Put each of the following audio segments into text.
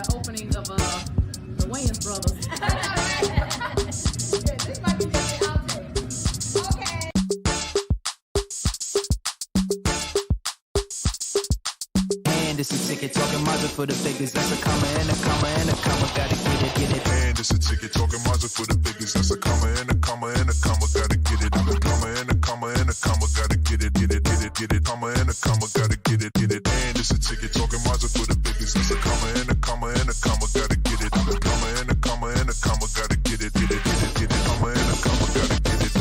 the opening of the Wayans brothers. Yeah, this might be just the outtake. Okay. And it's a ticket talking Mazda for the figures. That's a comma and a comma and a comma. Gotta get it. And it's a ticket talking Mazda for the figures. That's a comma and a comma and a comma. Gotta get it. I'm a comma and a comma and a comma. Gotta get it. Comma and a comma. Gotta get it. And it's a ticket talking Mazda for the figures. That's a comma and a comma and a comma. Gotta get it. I'm a comma and a comma and a comma. Gotta get it. Comma and a comma. Gotta get it.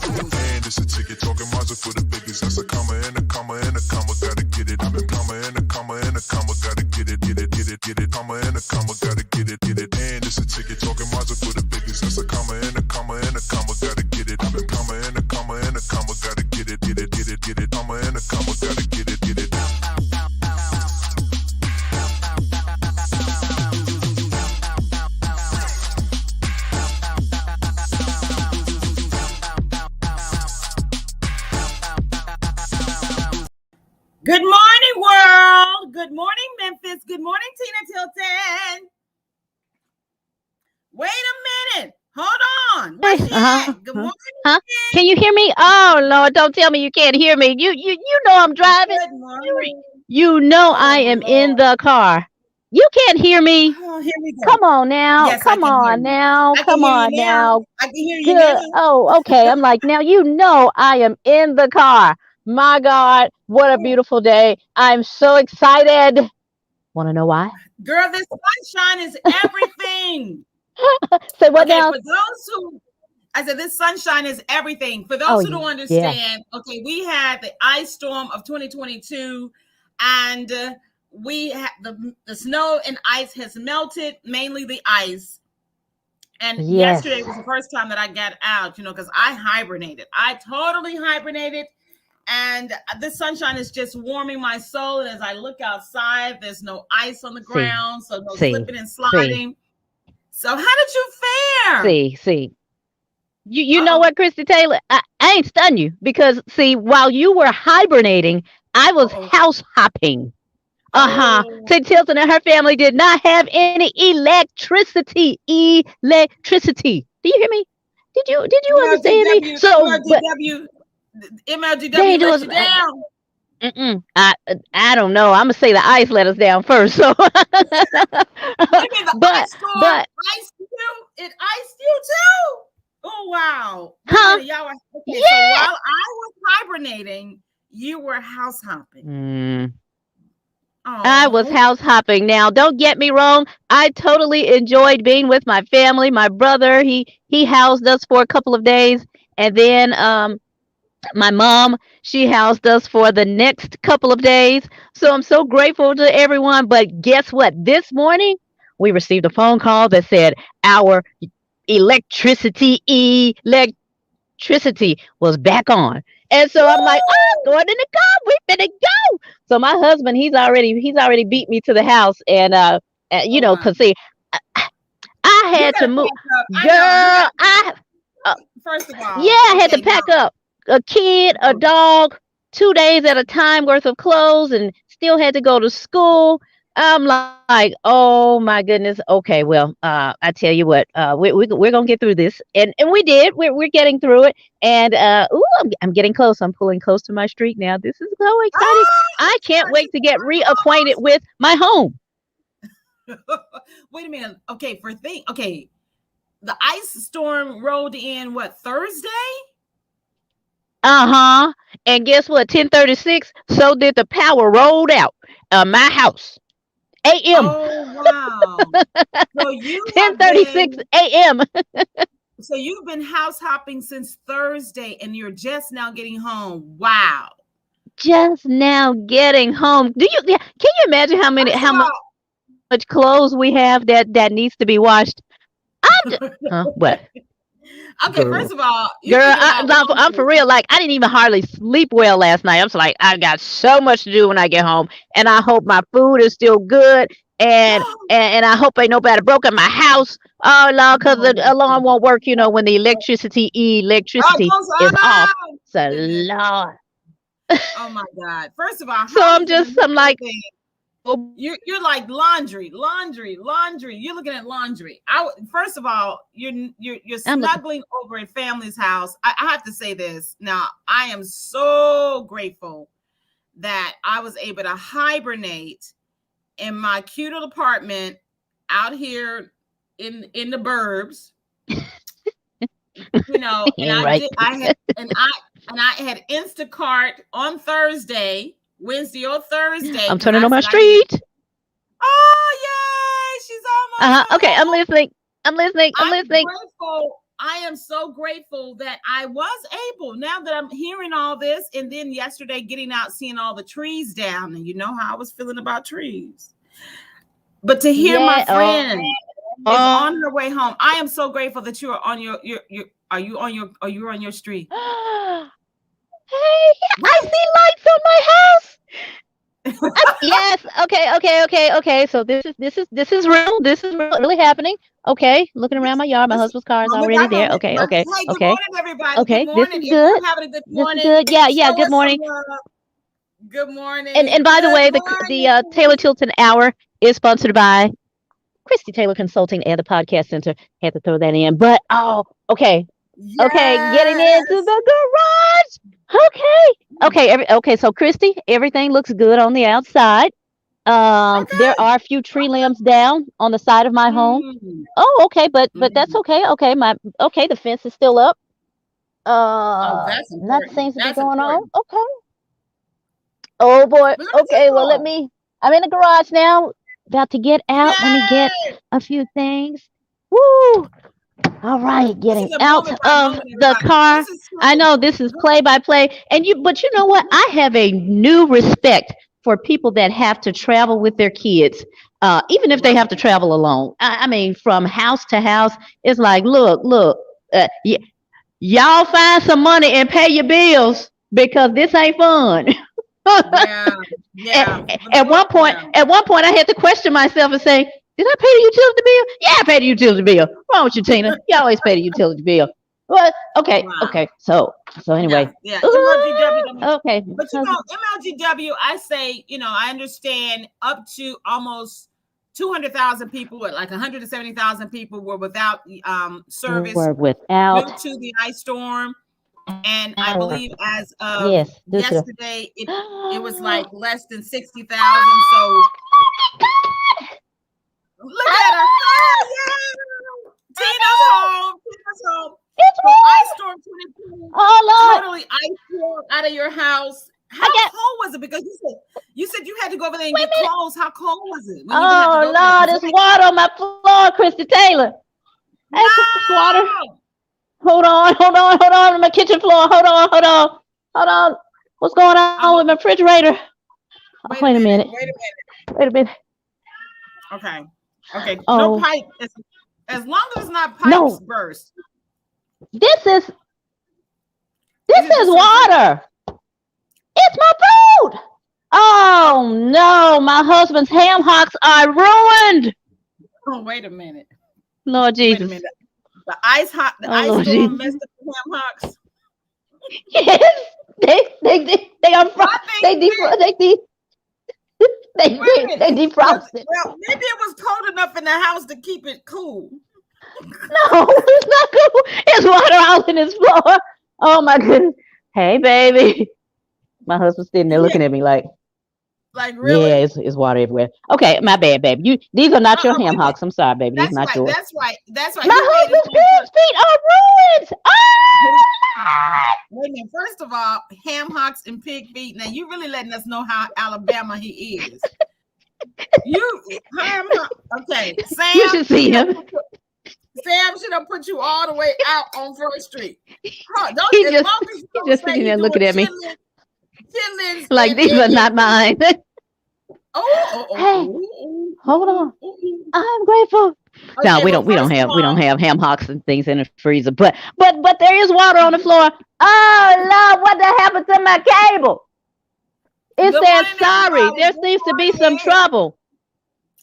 And it's a ticket talking Mazda for the figures. That's a comma and a comma and a comma. Gotta get it. I'm a comma and a comma and a comma. Gotta get it. Comma and a comma. Gotta get it. And it's a ticket talking Mazda for the figures. That's a comma and a comma and a comma. Gotta get it. I'm a comma and a comma and a comma. Gotta get it. Comma and a comma. Gotta get it. Good morning, world. Good morning, Memphis. Good morning, Tina Tilton. Wait a minute. Hold on. Where's she at? Good morning. Huh? Can you hear me? Oh Lord, don't tell me you can't hear me. You know I'm driving. Good morning. You know I am in the car. You can't hear me. Oh, here we go. Come on now. Yes, Come on now. Come on now. I can hear you Good. now. Oh, okay. I'm like, now you know I am in the car. My God, what a beautiful day. I'm so excited. Want to know why? Girl, this sunshine is everything. Say what now? For those who, I said this sunshine is everything. For those who don't understand, okay, we had the ice storm of 2022, and we had the snow and ice has melted, mainly the ice. And yesterday was the first time that I got out, because I hibernated. I totally hibernated. And this sunshine is just warming my soul. And as I look outside, there's no ice on the ground, so no slipping and sliding. So how did you fare? See. You know what, Christie Taylor? I ain't stunned you because, while you were hibernating, I was house hopping. Tilton and her family did not have any electricity. Do you hear me? Did you understand me? So, MLGW let you down. I don't know. I'm gonna say the ice let us down first. So, but ice you too. Oh wow! Huh? Y'all were, okay, so while I was hibernating, you were house hopping. I was house hopping. Now, don't get me wrong. I totally enjoyed being with my family. My brother, he housed us for a couple of days, and then my mom, she housed us for the next couple of days. So I'm so grateful to everyone. But guess what? This morning, we received a phone call that said our electricity was back on. And so I'm like, going in the car. We finna go. So my husband, he's already beat me to the house. And, because I had to move. First of all. I had to pack up a kid, a dog, 2 days at a time worth of clothes, and still had to go to school. I'm like, oh my goodness. Okay, well, I tell you what, we're gonna get through this, and we did. We're getting through it, and I'm getting close. I'm pulling close to my street now. This is so exciting. I can't wait to get reacquainted with my home. Wait a minute. Okay, the ice storm rolled in Thursday? And guess what? 10:36. So did the power rolled out my house. A.M. Oh wow! So you 10:36 a.m. So you've been house hopping since Thursday, and you're just now getting home. Wow! Just now getting home. Can you imagine how much clothes we have that needs to be washed? What? Okay, first of all, girl, I'm for real. Like, I didn't even hardly sleep well last night. I'm just like, I got so much to do when I get home, and I hope my food is still good. and I hope ain't nobody broke in my house. Oh Lord, because the alarm won't work, when the electricity is off. So Lord. Oh my God. First of all, so I'm like, you're like laundry. You're looking at laundry. First of all, you're snuggling over at family's house. I have to say this. Now, I am so grateful that I was able to hibernate in my cute little apartment out here in the burbs. And I had Instacart on Wednesday or Thursday. I'm turning on my street. Oh yay! She's almost okay, I'm listening. Grateful. I am so grateful that I was able, now that I'm hearing all this, and then yesterday getting out, seeing all the trees down, and you know how I was feeling about trees. But to hear my friend is on her way home, I am so grateful that you are on your you're on your street. Hey, I see lights on my house. Yes. Okay. So this is real. This is really happening. Okay. Looking around my yard, my husband's car is already there. Okay. Hey, good morning, everybody. Okay. Good morning. This is good. Having a good morning. This is good. Yeah. Good morning. Good morning. And by the way, the Taylor Tilton Hour is sponsored by Christie Taylor Consulting and the Podcast Center. Had to throw that in. But okay. Yes. Okay, getting into the garage. Okay. So Christy, everything looks good on the outside. There are a few tree limbs down on the side of my home. Oh, okay, but that's okay. Okay, the fence is still up. That's important. Nothing seems to be going on. Okay. Oh boy. Okay, well I'm in the garage now. About to get out. Yay! Let me get a few things. Woo! All right, getting out of the car. I know this is play by play, but you know what? I have a new respect for people that have to travel with their kids, even if they have to travel alone. I mean, from house to house, it's like, look, y'all find some money and pay your bills because this ain't fun. Yeah. At one point, I had to question myself and say, did I pay the utility bill? Yeah, I paid the utility bill. What's wrong with you, Tina? You always pay the utility bill. Well, okay. So anyway. Yeah. MLGW. Okay. But MLGW, I say, I understand up to almost 200,000 people, like 170,000 people were without service due to the ice storm. And I believe as of yesterday, it was like less than 60,000. So look at her. Oh, yeah. Tina's home. It's so ice storm 22. Oh, Lord. Totally ice storm out of your house. How cold was it? Because you said you had to go over there and get clothes. How cold was it? Oh, Lord, there's water on my floor, Christy Taylor. No. Water. Hold on. On my kitchen floor. Hold on. What's going on with my refrigerator? Wait a minute. Okay. No pipe. As long as it's not pipes burst. This is water. It's my food. Oh no, my husband's ham hocks are ruined. Oh, wait a minute. Lord Jesus. Wait a minute. The ice storm messed up the ham hocks. Yes, they are they defrosted. Well, maybe it was cold enough in the house to keep it cool. No, it's not cool. It's water all in his floor. Oh my goodness. Hey, baby. My husband's sitting there looking at me like really? Yeah, it's water everywhere. Okay, my bad, baby. These are not your ham hocks. I'm sorry, baby. These are not yours. That's right. My husband's pig's feet are ruined. Oh! Wait a minute. First of all, ham hocks and pig feet. Now you really letting us know how Alabama he is. Okay. Sam, you should see him. Sam should have put you all the way out on First Street. He's just sitting there looking at me. Like these are not mine. Hey, hold on. I'm grateful. Okay, no, we don't have ham hocks and things in the freezer, but there is water on the floor. Oh Lord, what the happened to my cable? It says sorry. There seems to be some trouble.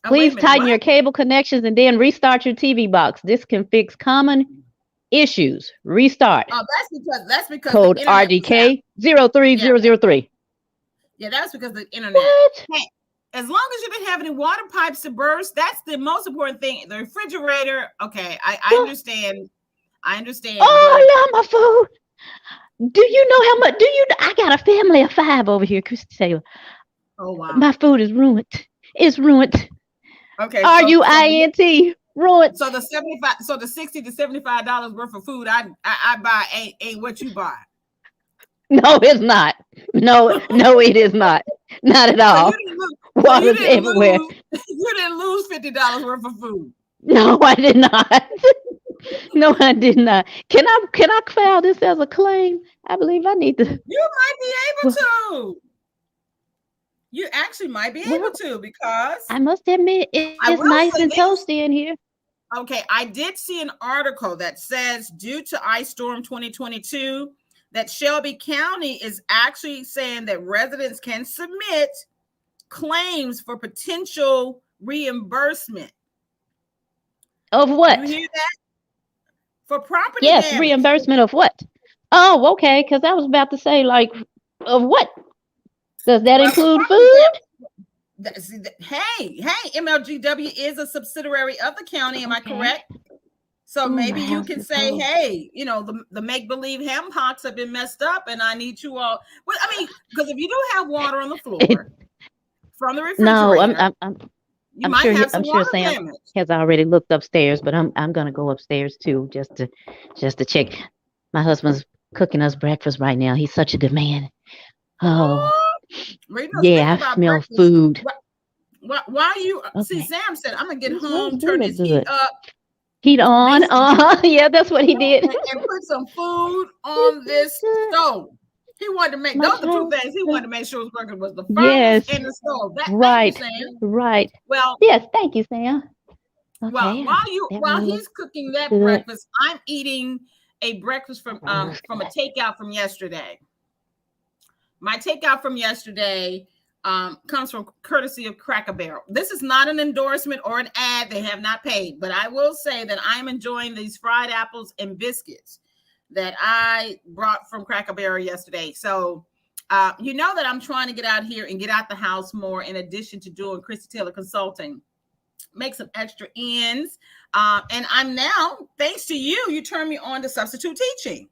Please minute, tighten what? your cable connections and then restart your TV box. This can fix common issues. Restart. Oh, that's because Code the internet was out. RDK 03003. Yeah, that's because the internet. What? Hey, as long as you didn't have any water pipes to burst, that's the most important thing. The refrigerator. Okay, I understand. I understand. Oh, I love my food. Do you know how much? I got a family of 5 over here, Christie Taylor. Oh wow. My food is ruined. It's ruined. Okay. RUINT. Ruined. So the $60 to $75 worth of food I buy ain't what you buy. No, it's not. No, it is not. Not at all. Water's everywhere. You didn't lose $50 worth of food. No, I did not. No, I did not. Can I file this as a claim? I believe I need to. You might be able to. You actually might be able to, because I must admit it's nice and toasty in here. Okay, I did see an article that says due to Ice Storm 2022, that Shelby County is actually saying that residents can submit claims for potential reimbursement. Of what? You hear that? For property damage. Yes, reimbursement of what? Oh, okay, because I was about to say, like, of what? Does that include food? Hey, MLGW is a subsidiary of the county. Am I correct? So maybe you can say, hey, the make-believe ham hocks have been messed up and I need you all. Well, I mean, because if you do have water on the floor from the refrigerator, I'm sure Sam has already looked upstairs, but I'm gonna go upstairs too, just to check. My husband's cooking us breakfast right now. He's such a good man. Oh, yeah, I smell food. Why you see? Sam said, "I'm gonna get home, turn this heat up." Heat on. Yeah, that's what he did. And put some food on this stove. He wanted to make those are 2 things. He wanted to make sure his working was the furnace and the stove. Right. Right. Well, yes, thank you, Sam. Okay. Well, while he's cooking that breakfast, I'm eating a breakfast from a takeout from yesterday. My takeout from yesterday comes from courtesy of Cracker Barrel. This is not an endorsement or an ad. They have not paid, but I will say that I'm enjoying these fried apples and biscuits that I brought from Cracker Barrel yesterday. So, you know that I'm trying to get out here and get out the house more, in addition to doing Christie Taylor Consulting, make some extra ends. And I'm now, thanks to you turned me on to substitute teaching.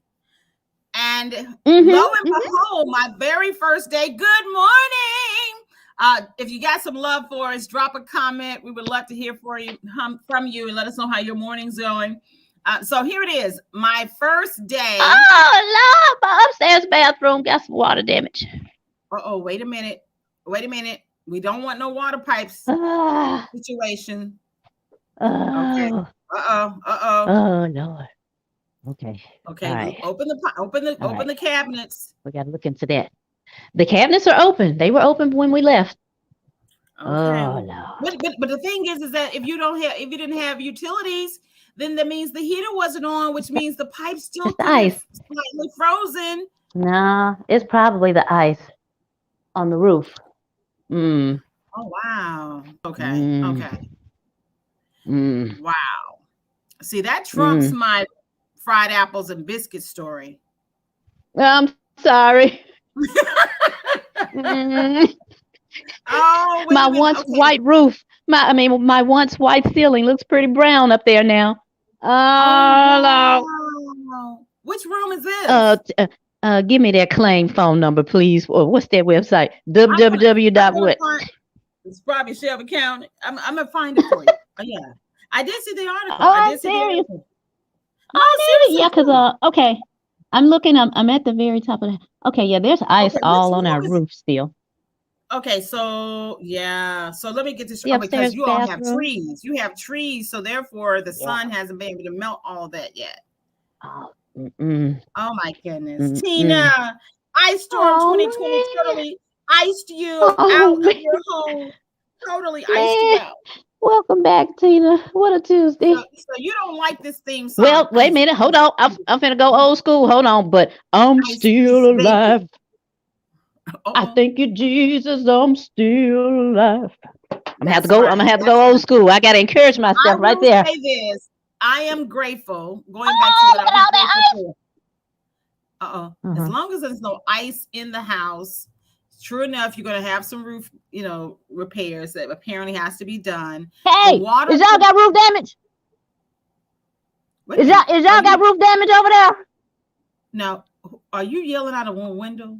And lo and behold, my very first day, good morning. If you got some love for us, drop a comment. We would love to hear from you and let us know how your morning's going. So here it is, my first day. Oh, Lord, my upstairs bathroom got some water damage. Wait a minute. We don't want no water pipes situation. Okay. Oh, Lord. Okay. Right. Open the cabinets. We got to look into that. The cabinets are open. They were open when we left. Okay. Oh, no. But the thing is that if you didn't have utilities, then that means the heater wasn't on, which means the pipe still ice slightly frozen. No, it's probably the ice on the roof. Oh wow. Okay. Okay. Wow. See, that trumps my fried apples and biscuits story. I'm sorry. Oh, my once white roof. My once white ceiling looks pretty brown up there now. Oh, no. Which room is this? Give me their claim phone number, please. Or what's their website? www.what? It's probably Shelby County. I'm gonna find it for you. Yeah, I did see the article. Oh, serious? Yeah, because okay, I'm looking. I'm at the very top of the. Okay, yeah, there's ice all on our roof still. Okay, so yeah, so let me get this straight, because you all have trees. You have trees, so therefore the sun hasn't been able to melt all that yet. Oh my goodness, Tina! Ice Storm 2020 totally iced you out of your home. Totally iced you out. Welcome back, Tina. What a Tuesday. So you don't like this theme song? Well, wait a minute. Hold on. I'm finna go old school. Hold on, but I'm still alive. I thank you, Jesus. I'm still alive. I'm gonna have to go old school. I gotta encourage myself right there. I will say this. I am grateful. Going back to what I was grateful for. As long as there's no ice in the house, true enough, you're gonna have some roof, repairs that apparently has to be done. Hey, is y'all got roof damage? Is y'all got roof damage over there? Now, are you yelling out of one window?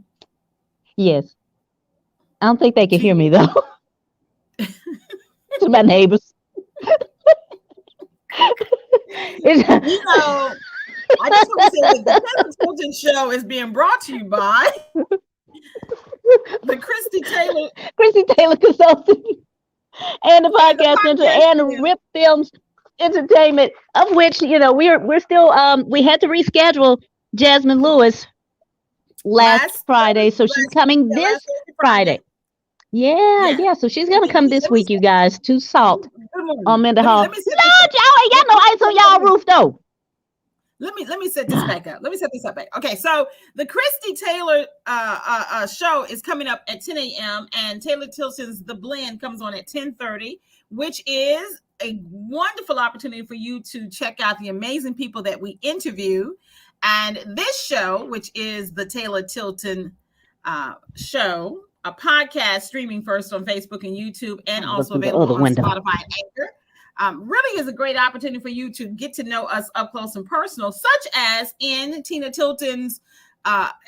Yes. I don't think they can hear me though. To my neighbors. I just want to say that the Tilton show is being brought to you by the Christie Taylor Consulting and the Podcast Center and the Rip Films Entertainment, of which we're still we had to reschedule Jasmine Lewis last Friday, so she's coming this Friday. Yeah. So she's gonna come this week, you guys, to Salt on Mental Health. No, y'all ain't got no ice on y'all roof though. Let me set this back up. Okay, so the Christie Taylor show is coming up at 10 a.m. and Taylor Tilton's The Blend comes on at 10:30, which is a wonderful opportunity for you to check out the amazing people that we interview. And this show, which is the Taylor Tilton show, a podcast streaming first on Facebook and YouTube and also available on Spotify and Anchor, really is a great opportunity for you to get to know us up close and personal, such as in Tina Tilton's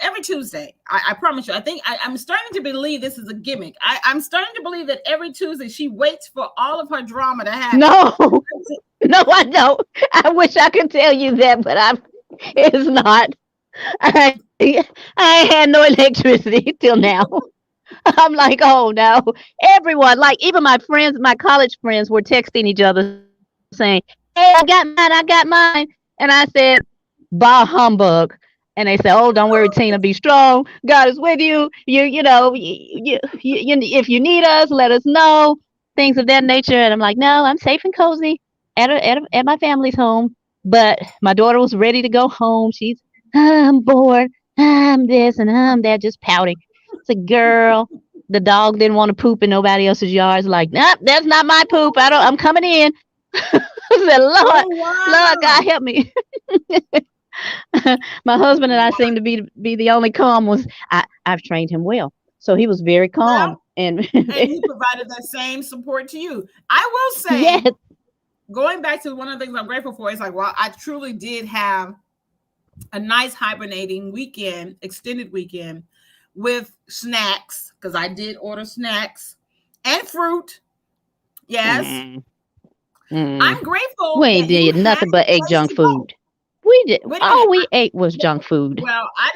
every Tuesday. I promise you, I'm starting to believe this is a gimmick. I'm starting to believe that every Tuesday she waits for all of her drama to happen. No, I don't. I wish I could tell you that, but it's not. I had no electricity till now. I'm like, oh no. Everyone, like even my friends, my college friends were texting each other saying, hey, I got mine. And I said, bah humbug. And they said, oh, don't worry, Tina, be strong. God is with you. If you need us, let us know. Things of that nature. And I'm like, no, I'm safe and cozy at my family's home. But my daughter was ready to go home. I'm bored. I'm this and I'm that, just pouting. It's a girl. The dog didn't want to poop in nobody else's yard. It's like, nope, that's not my poop. I'm coming in. I said, Lord, God help me. My husband and I seem to be the only calm ones. I've trained him well, so he was very calm, and he provided that same support to you. I will say, yes. Going back to one of the things I'm grateful for is like, well, I truly did have a nice hibernating weekend, extended weekend with snacks, because I did order snacks and fruit. Yes. I'm grateful. We did nothing but ate junk food. We did. All we ate was junk food. Well, I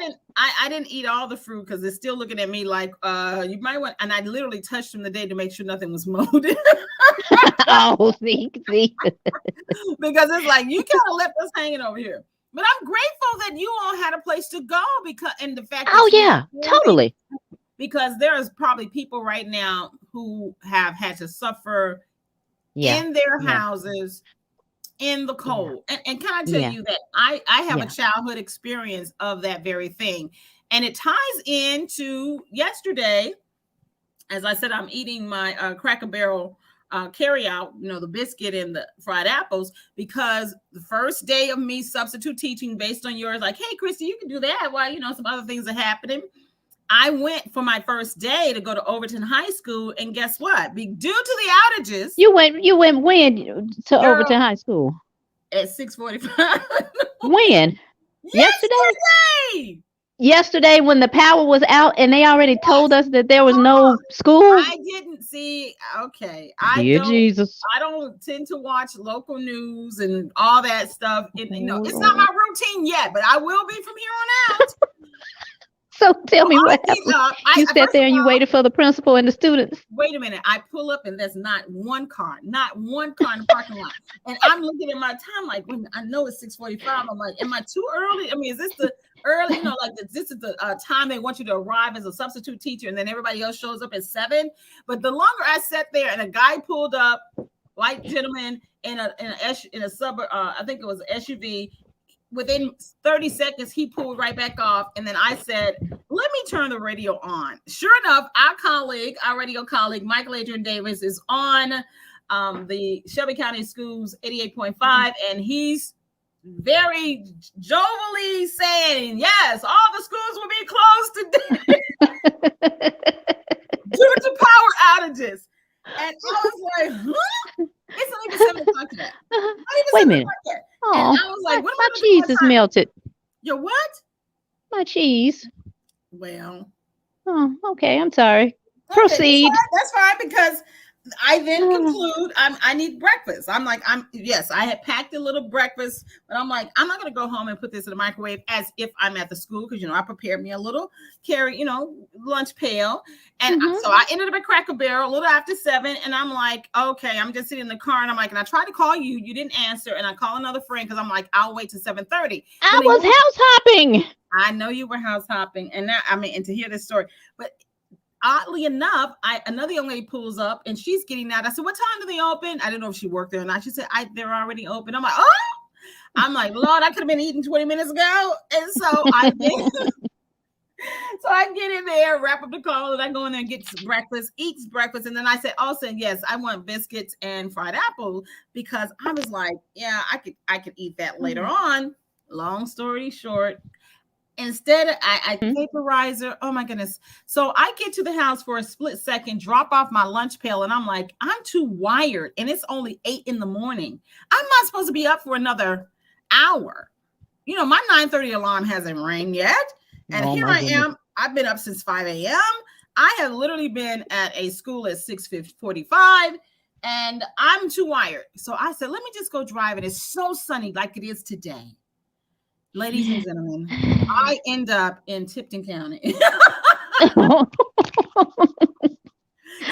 didn't eat all the fruit because they're still looking at me like, you might want. And I literally touched them today to make sure nothing was molded. Oh, see. Because it's like you kind of left us hanging over here. But I'm grateful that you all had a place to go and the fact. Oh yeah, totally. Because there's probably people right now who have had to suffer in their houses. In the cold. And can I tell you that I have a childhood experience of that very thing. And it ties into yesterday. As I said, I'm eating my Cracker Barrel carry out, the biscuit and the fried apples, because the first day of me substitute teaching based on yours, like, hey, Christy, you can do that while, some other things are happening. I went for my first day to go to Overton High School, and guess what? Due to the outages, you went when to Overton High School? At 6:45. When? Yesterday. Yesterday, when the power was out, and they already told us that there was no school. I didn't see. Okay, Jesus. I don't tend to watch local news and all that stuff. It's not my routine yet, but I will be from here on out. So tell me what happened. You sat there and you waited for the principal and the students. Wait a minute. I pull up and there's not one car in the parking lot. And I'm looking at my time like, I know it's 6:45. I'm like, am I too early? I mean, is this the early, this is the time they want you to arrive as a substitute teacher, and then everybody else shows up at 7. But the longer I sat there and a guy pulled up, white gentleman in a suburb, I think it was an SUV, within 30 seconds, he pulled right back off. And then I said, let me turn the radio on. Sure enough, our radio colleague, Michael Adrian Davis, is on the Shelby County Schools 88.5. And he's very jovially saying, yes, all the schools will be closed today due to power outages. And I was like, huh? It's not even 7 o'clock yet. Wait a minute. Oh, and I was like, my cheese is melted. Your what? My cheese. Well. Oh, okay. I'm sorry. Proceed. That's fine because I then conclude I need breakfast. I'm like, I had packed a little breakfast, but I'm like, I'm not going to go home and put this in the microwave as if I'm at the school because, I prepared me a little lunch pail. And so I ended up at Cracker Barrel a little after 7. And I'm like, okay, I'm just sitting in the car. And I'm like, and I tried to call you. You didn't answer. And I call another friend because I'm like, I'll wait till 7:30. I was house hopping. I know you were house hopping. And and to hear this story. But oddly enough, another young lady pulls up and she's getting out. I said, what time do they open? I didn't know if she worked there or not. She said, they're already open. I'm like, oh, I'm like, Lord, I could have been eating 20 minutes ago. And so I get in there, wrap up the call, and I go in there and get breakfast, eats breakfast. And then I said, also, yes, I want biscuits and fried apple because I was like, yeah, I could eat that later on. Long story short, instead, I vaporizer. Oh my goodness. So I get to the house for a split second, drop off my lunch pail. And I'm like, I'm too wired. And it's only 8 a.m. I'm not supposed to be up for another hour. My 9:30 alarm hasn't rang yet. And here I am. I've been up since 5 a.m. I have literally been at a school at 6:45 and I'm too wired. So I said, let me just go drive. And it's so sunny like it is today. Ladies and gentlemen, I end up in Tilton County.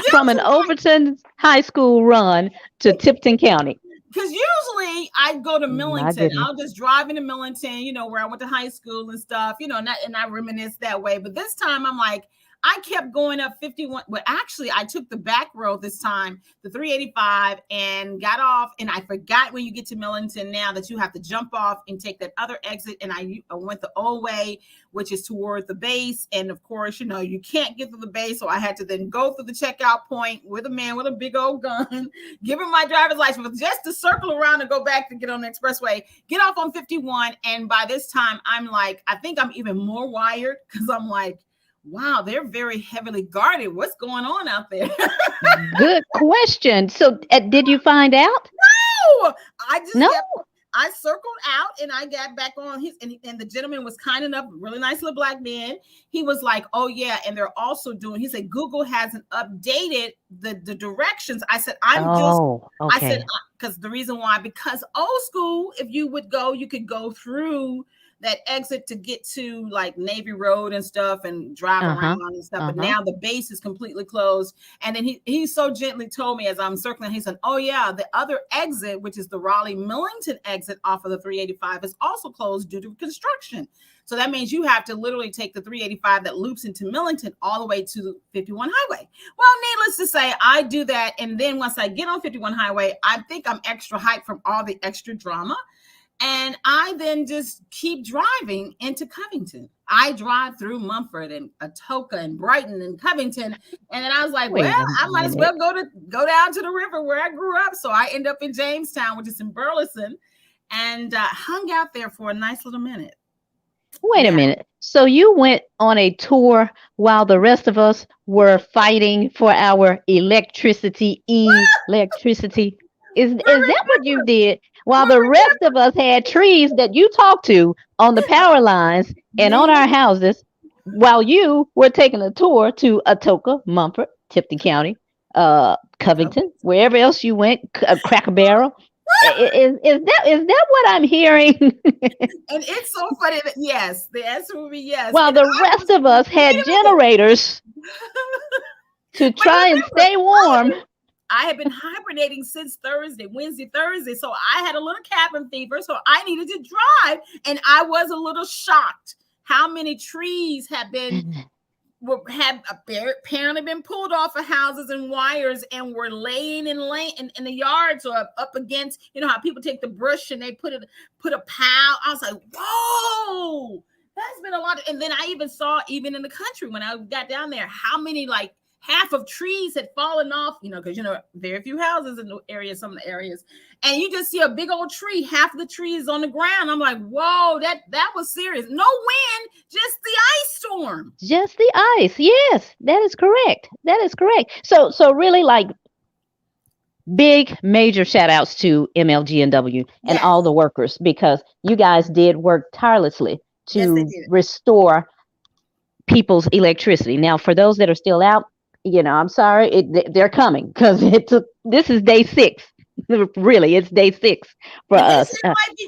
From an Overton High School run to Tilton County. Because usually I go to Millington. I'll just drive into Millington, where I went to high school and stuff, and I reminisce that way. But this time I'm like, I kept going up 51. Well, actually, I took the back road this time, the 385, and got off. And I forgot when you get to Millington now that you have to jump off and take that other exit. And I went the old way, which is toward the base. And of course, you can't get to the base. So I had to then go through the checkout point with a man with a big old gun, give him my driver's license just to circle around and go back to get on the expressway, get off on 51. And by this time, I'm like, I think I'm even more wired because I'm like, wow, they're very heavily guarded. What's going on out there? Good question. So did you find out? No, I circled out and I got back on and the gentleman was kind enough, really nice little black man. He was like, oh yeah. And they're also he said, Google hasn't updated the directions. I said, I said, because the reason why, because old school, if you would go, you could go through that exit to get to like Navy Road and stuff and drive around and stuff. But now the base is completely closed. And then he so gently told me as I'm circling, he said, oh yeah, the other exit, which is the Raleigh Millington exit off of the 385 is also closed due to construction. So that means you have to literally take the 385 that loops into Millington all the way to 51 Highway. Well, needless to say, I do that. And then once I get on 51 Highway, I think I'm extra hyped from all the extra drama. And I then just keep driving into Covington. I drive through Mumford and Atoka and Brighton and Covington. And then I was like, I might as well go down to the river where I grew up. So I end up in Jamestown, which is in Burleson, and hung out there for a nice little minute. Wait a minute. So you went on a tour while the rest of us were fighting for our electricity. Is that what you did? While the rest of us had trees that you talked to on the power lines and on our houses, while you were taking a tour to Atoka, Mumford, Tilton County, Covington, wherever else you went, Cracker Barrel. Is that what I'm hearing? And it's so funny that yes, the answer would be yes. While the rest of us had generators to try and stay warm. I had been hibernating since Wednesday, Thursday. So I had a little cabin fever. So I needed to drive. And I was a little shocked how many trees have been had apparently been pulled off of houses and wires and were laying in the yards or up against, you know how people take the brush and they put a pile. I was like, whoa, that's been a lot. And then I even saw, even in the country when I got down there, how many, like, half of trees had fallen off, you know, because, you know, very few houses in the area, some of the areas. And you just see a big old tree, half of the tree is on the ground. I'm like, whoa, that was serious. No wind, just the ice storm. Just the ice. Yes, that is correct. That is correct. So really, like, big major shout outs to MLGNW and all the workers, because you guys did work tirelessly to restore people's electricity. Now, for those that are still out, you know, I'm sorry, they're coming, because this is day 6. Really, it's day 6 for us.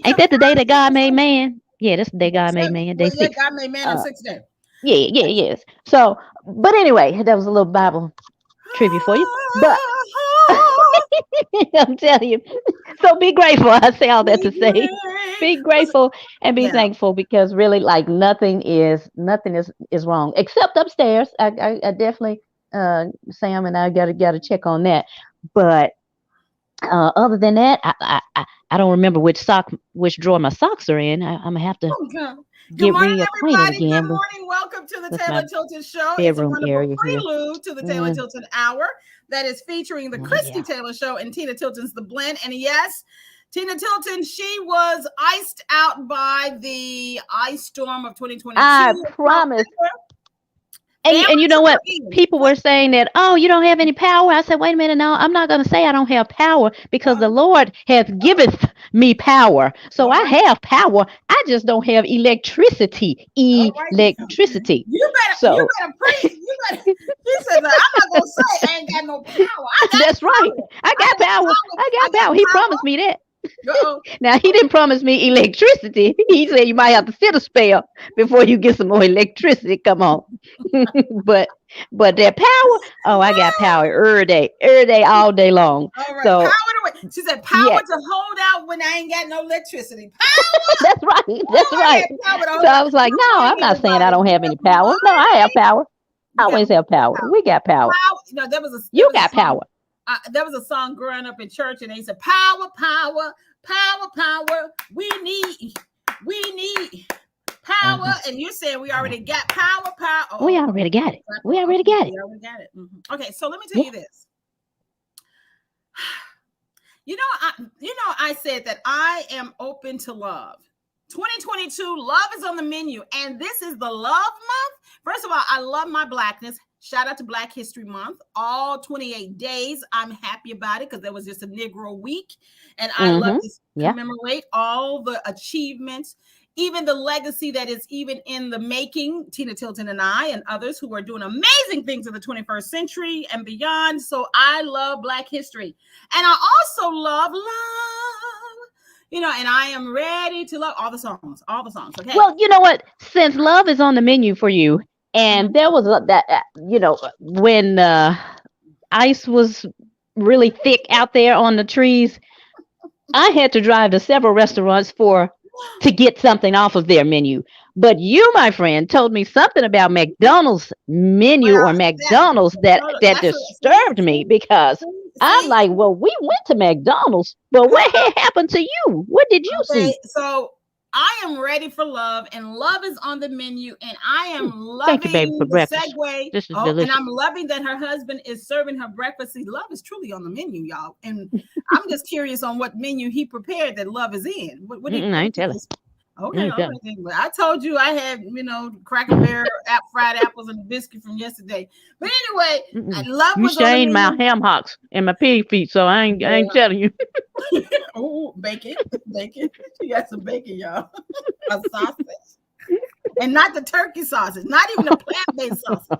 Ain't that the day that God made man? Yeah, that's the day God made man. Day 6. God made man on 6th day. Yes. So, but anyway, that was a little Bible trivia for you. But I'm telling you, so be grateful. I say all that to say, be grateful and be thankful, because really, like, nothing is wrong except upstairs. I definitely, Sam and I gotta check on that. But other than that, I don't remember which drawer my socks are in. I'm gonna have to get reacquainted again. Good morning. Welcome to the Taylor Tilton Show. It's a wonderful prelude to the Taylor Tilton Hour that is featuring the Christie Taylor Show and Tina Tilton's The Blend. And yes, Tina Tilton, she was iced out by the ice storm of 2022. I promise. And you know what? People were saying that, oh, you don't have any power. I said, wait a minute. No, I'm not going to say I don't have power, because the Lord hath giveth me power. So I have power. I just don't have electricity. Electricity. You better preach. He said, I'm not going to say I ain't got no power. That's right. I got power. I got power. He promised me that. Now, he didn't promise me electricity. He said you might have to sit a spell before you get some more electricity. Come on. but that power, I got power every day, all day long. All right. So she said power to hold out when I ain't got no electricity. Power. That's right. That's right. So I was like, no, I'm not saying I don't have any power. No, I have power. I always have power. We got power. No, you got power. There was a song growing up in church, and they said, power, power, power, power. We need power. And you're saying we already got power. Oh, we already got it. We already got it. Mm-hmm. Okay, so let me tell you this. I said that I am open to love. 2022, love is on the menu, and this is the love month. First of all, I love my Blackness. Shout out to Black History Month. All 28 days. I'm happy about it, because there was just a Negro week. And I love to commemorate all the achievements, even the legacy that is even in the making. Tina Tilton and I and others who are doing amazing things in the 21st century and beyond. So I love Black history. And I also love love. And I am ready to love all the songs. Okay. Well, you know what? Since love is on the menu for you, and there was when ice was really thick out there on the trees, I had to drive to several restaurants to get something off of their menu. But you, my friend, told me something about McDonald's menu or McDonald's that disturbed me, because I'm like, well, we went to McDonald's, but what had happened to you? What did you see? So I am ready for love, and love is on the menu, and I am loving Thank you, baby, for breakfast. Segue. This is delicious. And I'm loving that her husband is serving her breakfast. See, love is truly on the menu, y'all. And I'm just curious on what menu he prepared that love is in. What did I ain't telling. Okay. I told you I had, Cracker Barrel, fried apples, and a biscuit from yesterday. But anyway, I love you stained my ham hocks and my pig feet, so I ain't telling you. Oh, bacon. She got some bacon, y'all. A sausage. And not the turkey sausage, not even a plant-based sausage.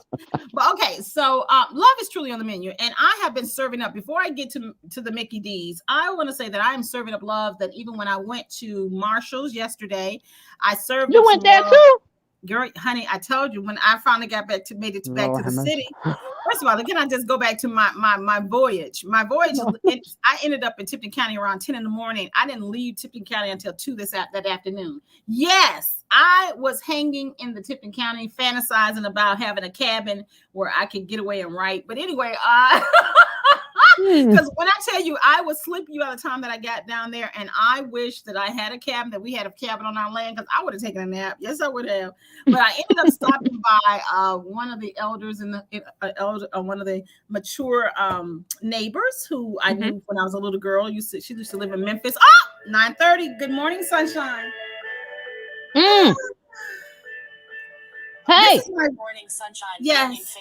But okay, so love is truly on the menu, and I have been serving up. Before I get to the Mickey D's, I want to say that I am serving up love. That even when I went to Marshall's yesterday, I served. You went there too, girl, honey. I told you when I finally made it back to the city. First of all, can I just go back to my voyage? My voyage. I ended up in Tipton County around 10 in the morning. I didn't leave Tipton County until 2 that afternoon. Yes. I was hanging in the Tilton County, fantasizing about having a cabin where I could get away and write. But anyway, because when I tell you, I was sleepy by the time that I got down there, and I wish that I had a cabin, that we had a cabin on our land, because I would have taken a nap. Yes, I would have. But I ended up stopping by one of the elders one of the mature neighbors who I knew when I was a little girl. She used to live in Memphis. 9:30. Good morning, sunshine. Hey. Morning sunshine. Yes.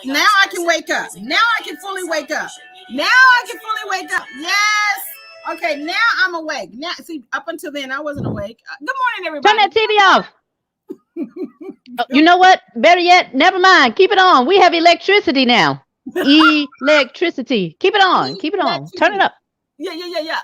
Now I can wake up. Now I can fully wake up. Yes. Okay, now I'm awake. Now, see, up until then, I wasn't awake. Good morning, everybody. Turn that TV off. You know what? Better yet, never mind. Keep it on. We have electricity now. Electricity. Keep it on. Keep it on. Turn it up. Yeah.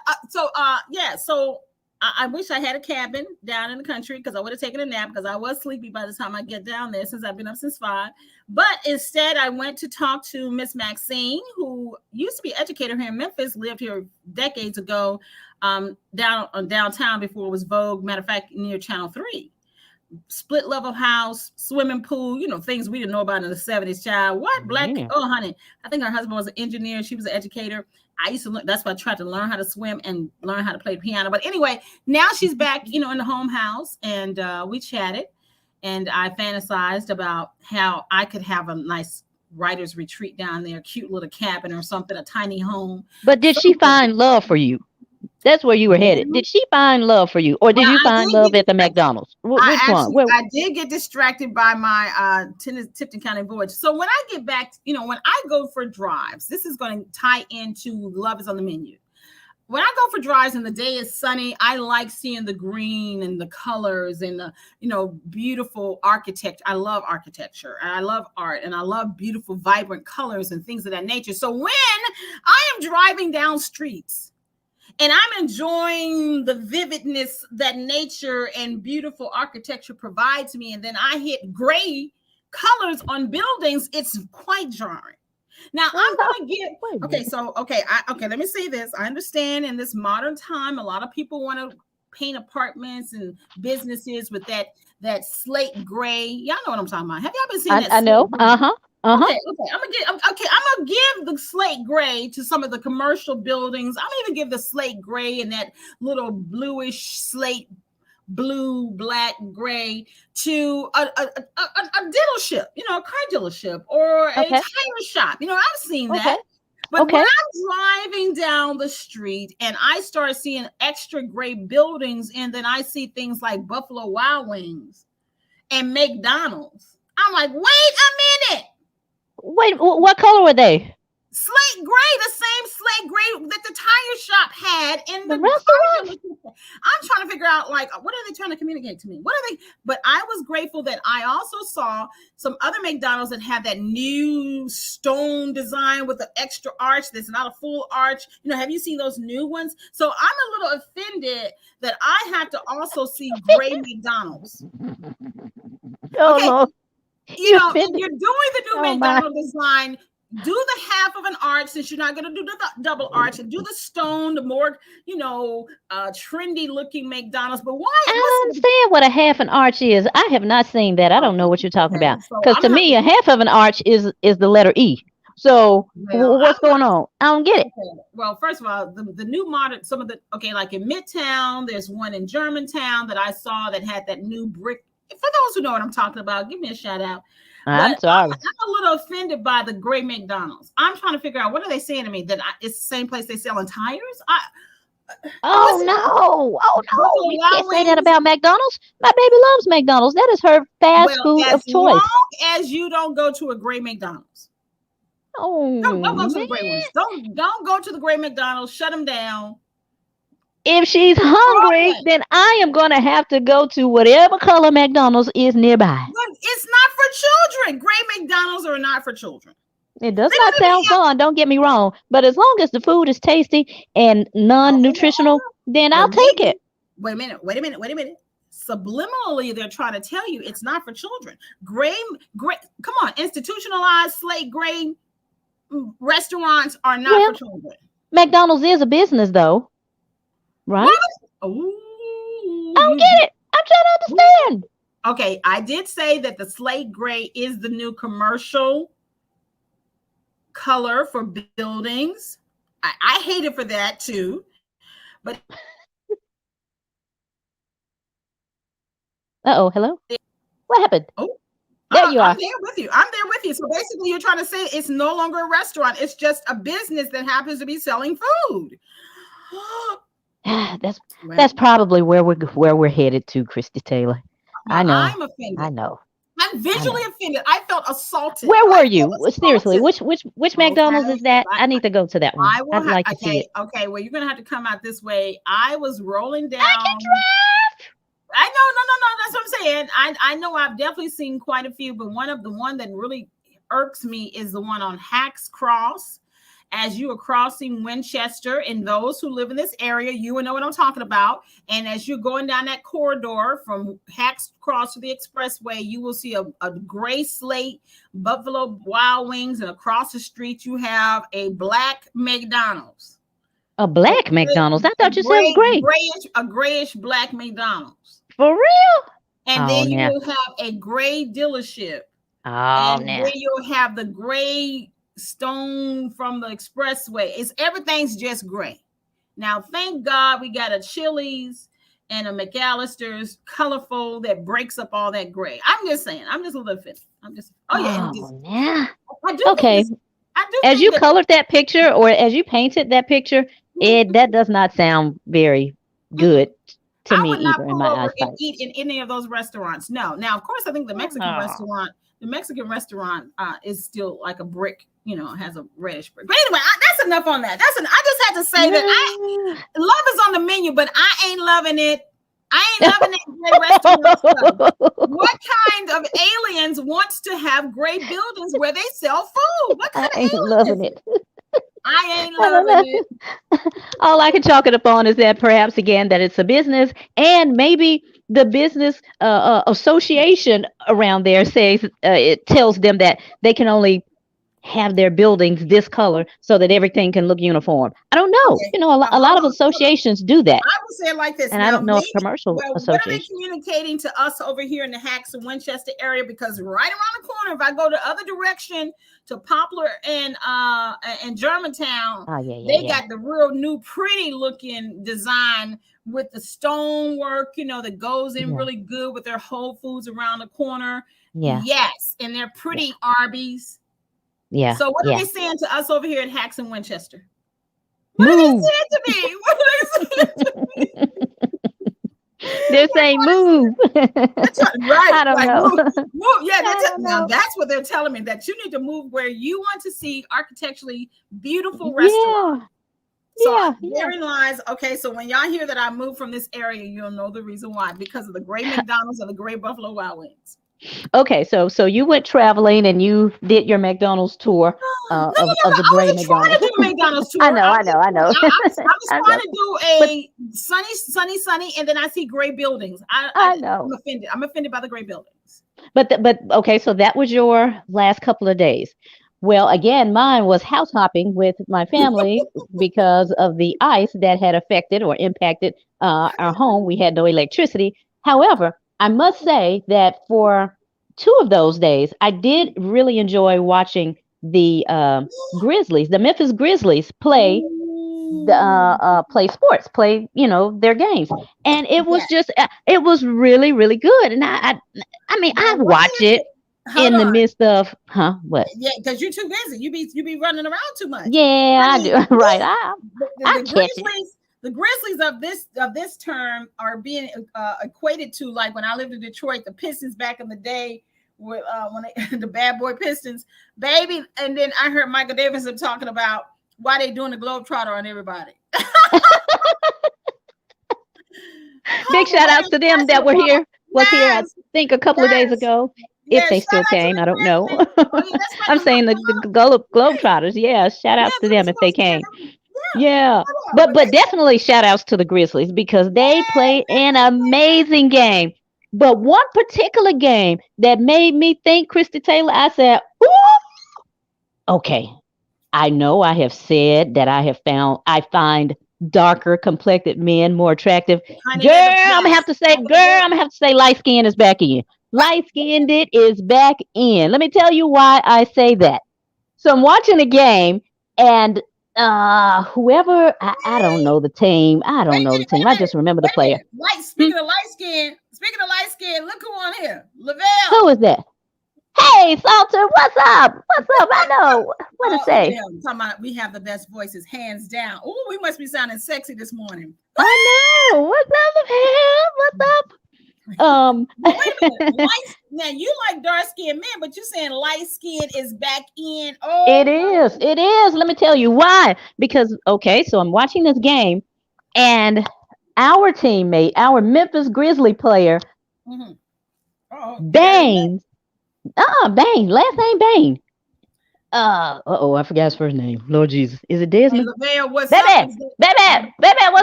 So I wish I had a cabin down in the country, because I would have taken a nap, because I was sleepy by the time I get down there, since I've been up since 5. But instead, I went to talk to Miss Maxine, who used to be an educator here in Memphis, lived here decades ago, downtown before it was Vogue. Matter of fact, near Channel 3. Split level house, swimming pool, things we didn't know about in the 70s, child. What? Black? Yeah. Oh, honey. I think her husband was an engineer. She was an educator. I used to learn, that's why I tried to learn how to swim and learn how to play piano. But anyway, now she's back, in the home house, and we chatted, and I fantasized about how I could have a nice writer's retreat down there, cute little cabin or something, a tiny home. But did she find love for you? That's where you were headed. Did she find love for you, or did you find love at the McDonald's? Which one? I did get distracted by my Tilton County voyage. So when I get back, when I go for drives, this is going to tie into Love is on the Menu. When I go for drives and the day is sunny, I like seeing the green and the colors and the, beautiful architecture. I love architecture, and I love art, and I love beautiful, vibrant colors and things of that nature. So when I am driving down streets, and I'm enjoying the vividness that nature and beautiful architecture provides me, and then I hit gray colors on buildings, it's quite jarring. Now I'm gonna get let me say this. I understand in this modern time, a lot of people want to paint apartments and businesses with that slate gray. Y'all know what I'm talking about. Have y'all been seeing that? I know. Okay. I'm gonna give the slate gray to some of the commercial buildings. I'm gonna even give the slate gray and that little bluish slate blue, black, gray to a dealership, a car dealership or a tire shop. I've seen that. But when I'm driving down the street and I start seeing extra gray buildings, and then I see things like Buffalo Wild Wings and McDonald's, I'm like, wait a minute. Wait, what color were they? Slate gray, the same slate gray that the tire shop had in the restaurant. I'm trying to figure out, what are they trying to communicate to me? What are they? But I was grateful that I also saw some other McDonald's that had that new stone design with the extra arch. That's not a full arch. Have you seen those new ones? So I'm a little offended that I have to also see gray McDonald's. Oh, okay. No. You're doing the new McDonald's design. Do the half of an arch, since you're not going to do the double arch, and do the stone, the more, trendy looking McDonald's. But why? I don't understand what a half an arch is. I have not seen that. I don't know what you're talking about. Because to me, a half of an arch is the letter E. So what's going on? I don't get it. Okay. Well, first of all, the new modern, like in Midtown, there's one in Germantown that I saw that had that new brick. For those who know what I'm talking about, give me a shout out. I'm sorry. I'm a little offended by the gray McDonald's. I'm trying to figure out, what are they saying to me? That it's the same place they selling tires? Oh no! You can't say that about McDonald's. My baby loves McDonald's. That is her fast food of choice. As long as you don't go to a gray McDonald's. Oh, don't go to the gray ones. Don't go to the gray McDonald's. Shut them down. If she's hungry, then I am going to have to go to whatever color McDonald's is nearby. But it's not for children. Gray McDonald's are not for children. It does not sound fun, don't get me wrong. But as long as the food is tasty and non-nutritional, then I'll take it. Wait a minute. Subliminally, they're trying to tell you it's not for children. Gray, come on, institutionalized slate gray restaurants are not for children. McDonald's is a business, though. Right? Ooh, I don't get it. I I'm trying to understand. Okay, I did say that the slate gray is the new commercial color for buildings. I hate it for that too. But hello? What happened? Oh, there you are. I'm there with you. So basically, you're trying to say it's no longer a restaurant. It's just a business that happens to be selling food. That's probably where we're headed to, Christie Taylor. Now, I know. I'm offended. I know. I'm visually offended. I felt assaulted. Where were you? Seriously, which McDonald's is that? I need to go to that one. I'd like to see it. Okay, well, you're gonna have to come out this way. I was rolling down. I can drive. I know, no. That's what I'm saying. I know I've definitely seen quite a few, but one that really irks me is the one on Hacks Cross. As you are crossing Winchester, and those who live in this area, you will know what I'm talking about. And as you're going down that corridor from Hacks Cross to the expressway, you will see a gray slate Buffalo Wild Wings, and across the street you have a black McDonald's. A black McDonald's? I thought you said it was gray. A grayish black McDonald's. For real? And then you will have a gray dealership. And then you'll have the gray stone from the expressway. Everything's just gray. Now, thank God we got a Chili's and a McAllister's colorful that breaks up all that gray. I'm just saying. I'm just a little offended. Yeah. Okay. As you colored that picture, or as you painted that picture, that does not sound very good to me either in my eyes. And eat in any of those restaurants. No. Now, of course, I think the Mexican restaurant is still like a brick, has a reddish brick. But anyway, that's enough on that. I just had to say that love is on the menu, but I ain't loving it. I ain't loving that restaurant stuff. What kind of aliens wants to have great buildings where they sell food? What kind I ain't loving it. I ain't loving it. All I can chalk it up on is that perhaps, again, that it's a business, and maybe the business association around there says it tells them that they can only have their buildings this color so that everything can look uniform. I don't know. Okay. A lot of associations do that. I would say it like this. And now, I don't know if commercial associations. What are they communicating to us over here in the Hacks and Winchester area? Because right around the corner, if I go the other direction to Poplar and Germantown, they got the real new pretty looking design with the stonework, that goes in really good with their Whole Foods around the corner. Yeah. Yes. And they're pretty Arby's. Yeah. So what are they saying to us over here at Hacks and Winchester? What are they saying to me? What are they saying to me? They're saying move. Right. I don't know. Move. Yeah, now that's what they're telling me, that you need to move where you want to see architecturally beautiful restaurants. So therein lies. Okay, so when y'all hear that I moved from this area, you'll know the reason why, because of the gray McDonald's and the gray Buffalo Wild Wings. Okay, so you went traveling and you did your McDonald's tour of the gray McDonald's. I was trying to do a McDonald's tour. I know. I was trying to do a sunny, and then I see gray buildings. I know. I'm offended. I'm offended by the gray buildings. But okay, so that was your last couple of days. Well, again, mine was house hopping with my family because of the ice that had affected or impacted our home. We had no electricity. However, I must say that for 2 of those days, I did really enjoy watching the Memphis Grizzlies play sports, their games, and it was it was really, really good. And I watch it in the midst of what? Yeah, because you're too busy. You be running around too much. Yeah, I do. Right, I catch it. The Grizzlies of this term are being equated to, like when I lived in Detroit, the Pistons back in the day, when the bad boy Pistons, baby. And then I heard Michael Davidson talking about why they doing the Globetrotter on everybody. Big shout outs to them that were here. Was here, I think, a couple of days ago. If they still came, I don't know. I'm saying the Globetrotters. Yeah, shout outs to them if they came. Yeah, but definitely shout outs to the Grizzlies because they played an amazing game. But one particular game that made me think, Christie Taylor, I said, ooh, okay, I know I have said that I find darker complected men more attractive. Honey, Girl, they're the I'm gonna have to say, light skin is back in. Light skinned it is back in. Let me tell you why I say that. So I'm watching a game, and whoever I don't know the team. I don't know the team. I just remember the player. Speaking of light skin, look who on here. Lavelle. Who is that? Hey, Salter, what's up? What's up? I know what to say. I'm talking about we have the best voices, hands down. Oh, we must be sounding sexy this morning. I know. What's up, What's up? Wait a minute. Now you like dark skinned men, but you're saying light skin is back in. Oh, it is. It is. Let me tell you why. Because so I'm watching this game, and our teammate, our Memphis Grizzly player, Baines. Baines. Last name Baines. I forgot his first name. Lord Jesus. Is it Desmond? Hey, Lavelle, what's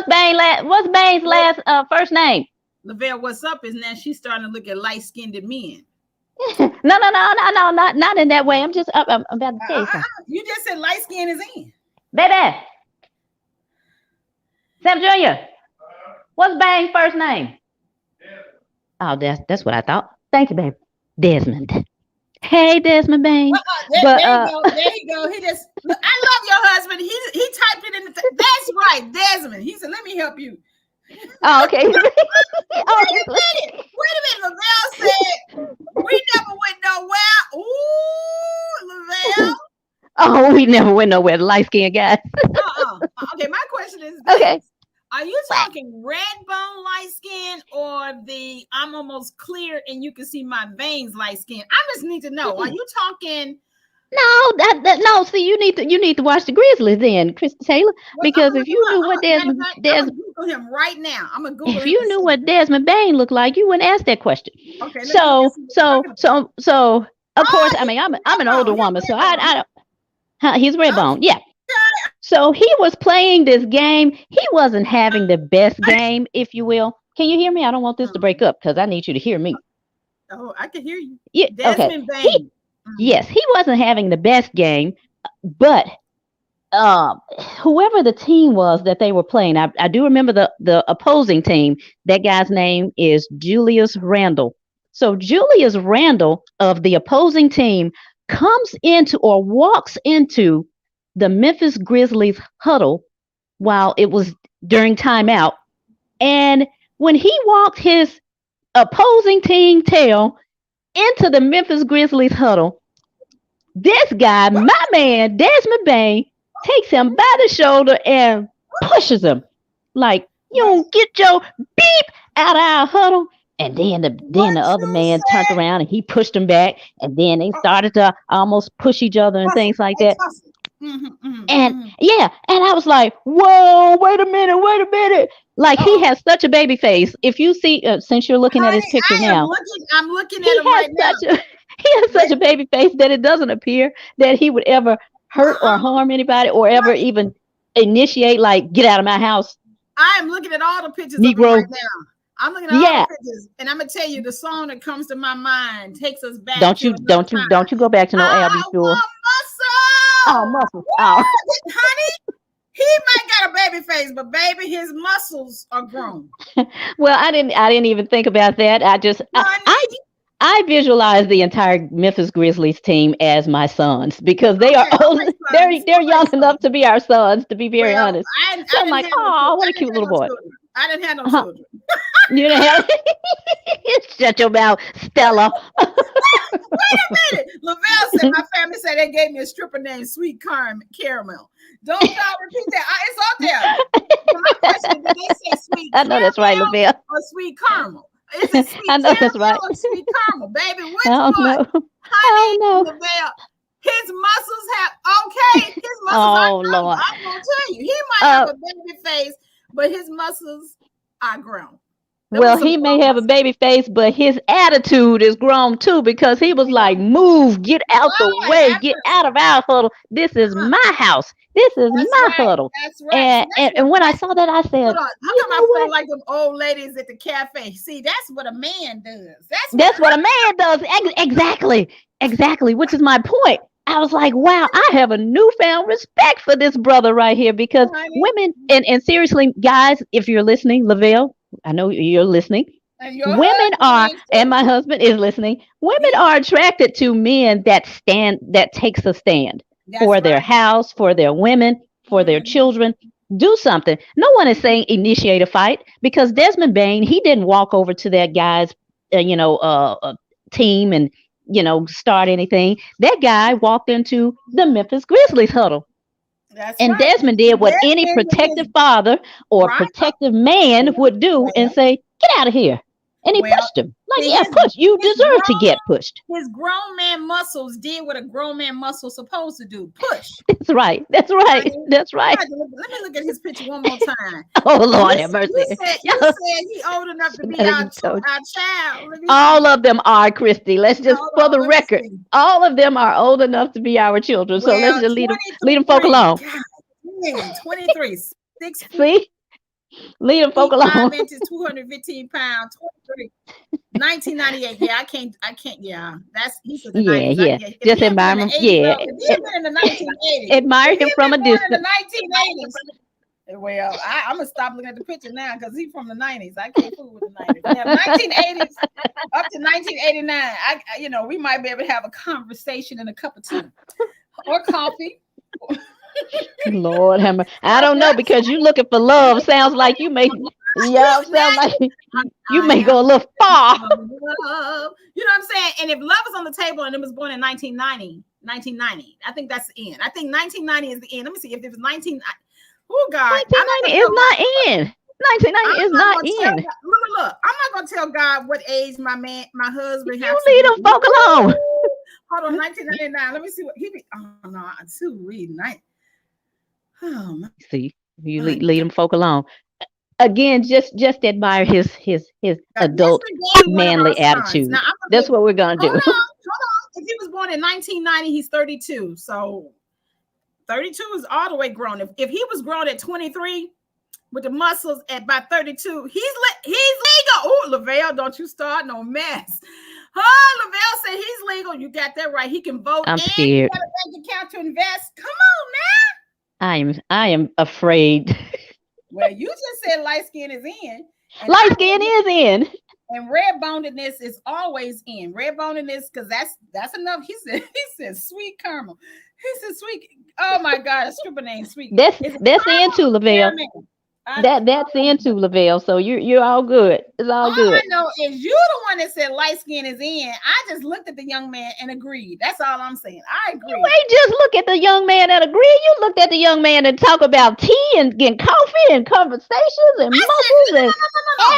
baby, what's Baines' last first name? Lavelle, what's up is now she's starting to look at light-skinned men. No, not in that way. I'm about to tell you something. You just said light skin is in. Baby. Sam Jr., what's Baines' first name? Oh, that's what I thought. Thank you, baby. Desmond. Hey, Desmond Baines. There you go. He just. I love your husband. He typed it in the. That's right, Desmond. He said, "Let me help you." Oh, okay. Wait a minute. Lavelle said, "We never went nowhere." Ooh, Lavelle. Oh, we never went nowhere. The light skinned guys. Okay, my question is okay. Are you talking red bone light skin or the I'm almost clear and you can see my veins light skin? I just need to know. Are you talking? No, no. See, you need to watch the Grizzlies then, Christie Taylor, because if you knew what Desmond, I'm gonna Google him right now. I'm gonna Google. If you knew what Desmond Bain looked like, you wouldn't ask that question. Okay. So of course, I mean, I'm an older woman, so I don't. He's red bone, yeah. So he was playing this game. He wasn't having the best game, if you will. Can you hear me? I don't want this to break up because I need you to hear me. Oh, I can hear you. Yeah. Desmond Bain. Yes, he wasn't having the best game, but whoever the team was that they were playing, I do remember the opposing team. That guy's name is Julius Randle. So Julius Randle of the opposing team comes into or walks into the Memphis Grizzlies huddle while it was during timeout. And when he walked his opposing team tail into the Memphis Grizzlies huddle, this guy, my man, Desmond Bain, takes him by the shoulder and pushes him. Like, you don't get your beep out of our huddle. And then the other man turned around and he pushed him back. And then they started to almost push each other and things like that. And I was like, whoa, wait a minute. Like he has such a baby face. If you see, since you're looking at his picture now, I'm looking at him right now. He has such a baby face that it doesn't appear that he would ever hurt or harm anybody or ever even initiate, like, get out of my house. I am looking at all the pictures Negro. of him right now. I'm looking at all the pictures, and I'm gonna tell you the song that comes to my mind takes us back. Don't you go back to no Albie Shore. Muscles. Oh, honey. He might got a baby face, but baby, his muscles are grown. Well, I didn't even think about that. I visualize the entire Memphis Grizzlies team as my sons because they are old. They're young enough to be our sons, to be very honest. So I'm like, oh, what a cute little boy. I didn't have no children. You didn't have. Shut your mouth, Stella. Wait a minute. Lavelle said my family said they gave me a stripper named Sweet Caramel. Don't y'all repeat that. It's out there. So my question is, did they say Sweet I know that's right, Lavelle. Or Sweet Caramel? Is it Sweet I know that's right. Or Sweet Caramel? Baby, which I don't one? know. Honey, Lavelle. His muscles have, his muscles are Lord. I'm going to tell you. He might have a baby face, but his muscles are grown. Well, he may have a baby face, but his attitude is grown too because he was like, move, get out the way, get out of our huddle. This is my house. This is my huddle. That's right. And when I saw that, I said, how come I feel like them old ladies at the cafe? See, that's what a man does. That's what a man does. Exactly. Which is my point. I was like, wow, I have a newfound respect for this brother right here because women, and seriously, guys, if you're listening, Lavelle, I know you're listening. And your Women husband are, is too. and my husband is listening. Women are attracted to men that takes a stand for their house, for their women, for their children. Do something. No one is saying initiate a fight because Desmond Bain, he didn't walk over to that guy's, team and start anything. That guy walked into the Memphis Grizzlies huddle. And Desmond did what any protective father or protective man would do and say, "Get out of here." And he pushed him. Like, yeah, push. You deserve to get pushed. His grown man muscles did what a grown man muscle supposed to do. Push. That's right. That's right. I mean, that's right. Let me look at his picture one more time. Oh, Lord have mercy. You said he old enough to be our child. All of them are, Christie. Let's just, for the record, all of them are old enough to be our children. So let's just leave them folk alone. God, 23. 6 See? Leave them folk alone. 5 inches, 215 pounds, 23. 1998. Yeah, I can't. Yeah, he's the 90s. Yeah. Just admire him. Yeah. In the 1980s. Admire him from a distance. In the 1980s. Well, I'm gonna stop looking at the picture now because he's from the 90s. I can't fool with the 90s. Now, 1980s up to 1989. We might be able to have a conversation and a cup of tea or coffee. Lord have mercy. I don't know because you looking for love. Sounds like you may. Yeah, sounds like you may go a little far. You know what I'm saying? And if love is on the table and it was born in 1990, I think that's the end. I think 1990 is the end. Let me see if it was 19. Oh God, 1990 is not in. 1990 is not in. Look, I'm not gonna tell God what age my husband has. You leave them folk alone. Hold on, 1999. Let me see what he be. Oh no, I'm too reading. Oh, see, you leave them folk alone. Again, just admire his adult manly attitude. Now, that's what we're gonna do. Hold on. If he was born in 1990, he's 32. So 32 is all the way grown. If he was grown at 23 with the muscles at by 32, he's legal. Oh, Lavelle, don't you start no mess. Lavelle said he's legal. You got that right. He can vote. I'm scared. Got a bank account to invest. Come on now. I am afraid. Well, you just said light skin is in. Light skin is in. And red bonedness is always in. Red bonedness, because that's enough. He said sweet caramel. He said sweet. Oh my God, a stripper named Sweet. That's in too, Lavelle. That's into Lavelle, so you're all good. It's all good. I know is you the one that said light skin is in. I just looked at the young man and agreed. That's all I'm saying. I agree. You ain't just look at the young man and agree. You looked at the young man and talk about tea and getting coffee and conversations and muscles and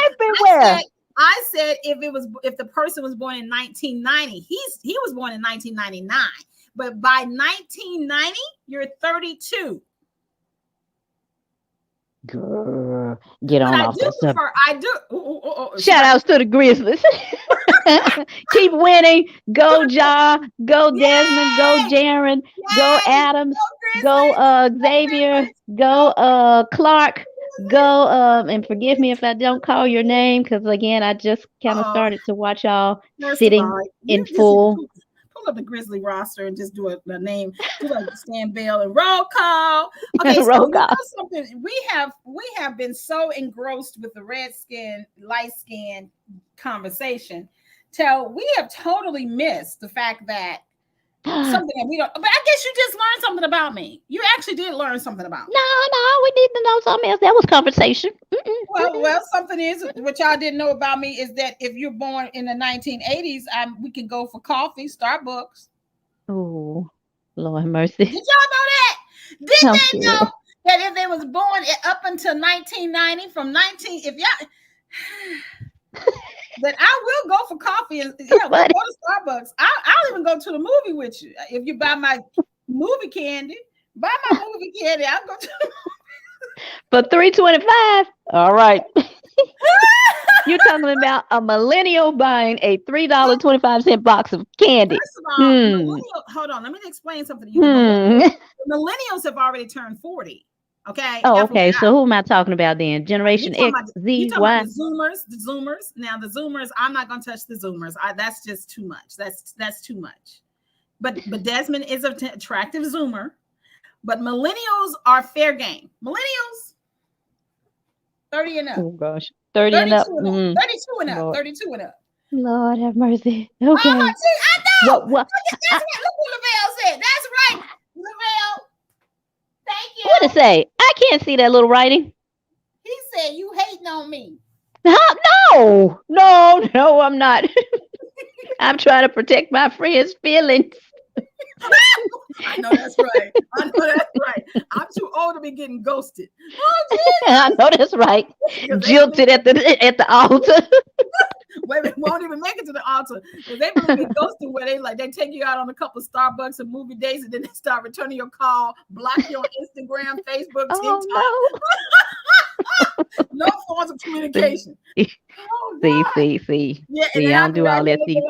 everywhere. I said if the person was born in 1990, he was born in 1999, but by 1990 you're 32. Girl, get on off that stuff. I do. Shout outs to the Grizzlies. Keep winning. Go Ja. Go Desmond. Go Jaron. Go Adams. Go Xavier. Go Clark. Go and forgive me if I don't call your name because again I just kind of started to watch y'all sitting in full. Up the Grizzly roster and just do a name, do like Stan Bell and roll call. Okay, so roll call. Something we have been so engrossed with the red skin, light skin conversation till we have totally missed the fact that something that we don't. But I guess you just learned something about me. You actually did learn something about me. No, we need to know something else. That was conversation. Well, something is what y'all didn't know about me is that if you're born in the 1980s, we can go for coffee, Starbucks. Oh, Lord have mercy. Did y'all know that? Did they know that if they was born up until 1990, if y'all. That I will go for coffee and we'll go to Starbucks. I'll even go to the movie with you. If you buy my movie candy, I'll go to the movie. For $3.25. All right. You're talking about a millennial buying a $3.25 box of candy. First of all, hold on, let me explain something to you. Millennials have already turned 40. Okay. Oh, okay. So who am I talking about then? Generation X, Z, Y. The Zoomers. Now the Zoomers, I'm not gonna touch the Zoomers. That's just too much. That's too much. but Desmond is an attractive Zoomer. But millennials are fair game. Millennials, 30 and up. Oh gosh, 30 and up. 32 and up. Lord. 32 and up. Lord have mercy. Okay. See, I know. What? Look what Lavelle said. That's right, Lavelle. Thank you. What to say? I can't see that little writing. He said you hating on me. No, I'm not. I'm trying to protect my friend's feelings. I know that's right. I'm too old to be getting ghosted. Oh, I know that's right. Jilted at the altar. Women won't even make it to the altar because they believe in ghosting, where they take you out on a couple of Starbucks and movie dates, and then they start returning your call, block you on Instagram, Facebook, TikTok. No forms of communication. See. Yeah, see, I don't do all that. See.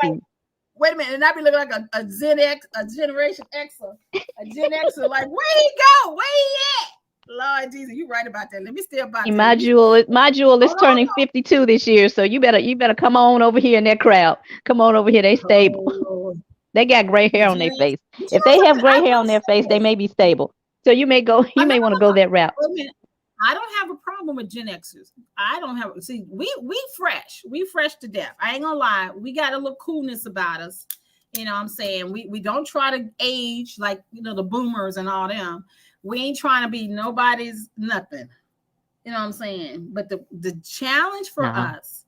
Wait a minute, and I be looking like a Gen X, a Generation Xer, a Gen Xer. Like, where he go? Where he at? Lord Jesus, you right about that. Let me stay about that. My jewel is turning 52 this year, so you better come on over here in that crowd. Come on over here. They stable. They got gray hair on their face. If they have gray hair on their face, they may be stable. So you may want to go that route. I don't have a problem with Gen Xers. I don't have. See, we fresh. We fresh to death. I ain't gonna lie. We got a little coolness about us. You know what I'm saying? We don't try to age like, the boomers and all them. We ain't trying to be nobody's nothing. You know what I'm saying? But the challenge for us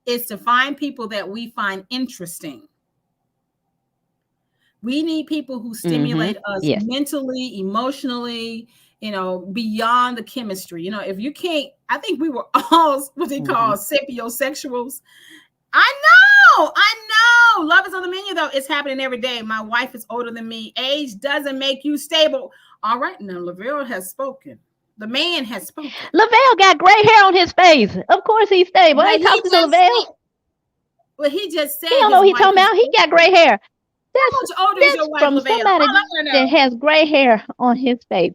is to find people that we find interesting. We need people who stimulate us mentally, emotionally, beyond the chemistry. If you can't, I think we were all what they call sapiosexuals. I know. Love is on the menu, though. It's happening every day. My wife is older than me. Age doesn't make you stable. All right, now Lavelle has spoken. The man has spoken. Lavelle got gray hair on his face. Of course he's stable. I ain't talking to Lavelle. Well, he just said. He don't know what he's talking about. He got gray hair. How much older is your wife, from Lavelle? Somebody that has gray hair on his face.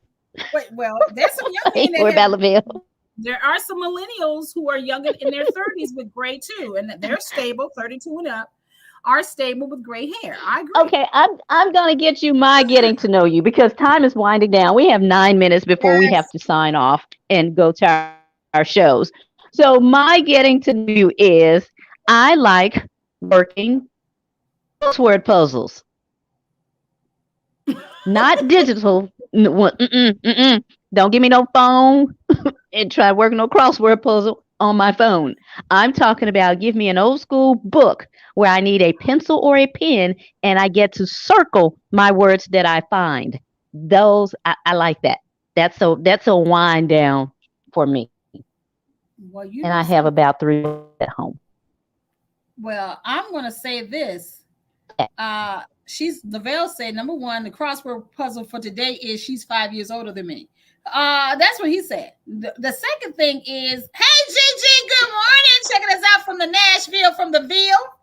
Wait, well, there's some young men that about Lavelle. There are some millennials who are younger in their 30s with gray too, and they're stable, 32 and up, are stable with gray hair. I agree. Okay, I'm gonna get you my getting to know you because time is winding down. We have 9 minutes before we have to sign off and go to our shows. So my getting to know you is I like working crossword puzzles, not digital. Don't give me no phone and try working no crossword puzzle on my phone. I'm talking about give me an old school book where I need a pencil or a pen and I get to circle my words that I find. Those I like that. That's a wind down for me. Well, and I have about 3 at home. Well, I'm going to say this. Lavelle said, number one, the crossword puzzle for today is she's 5 years older than me. That's what he said. The second thing is, hey, Gigi, good morning. Checking us out from the Nashville, from the Ville,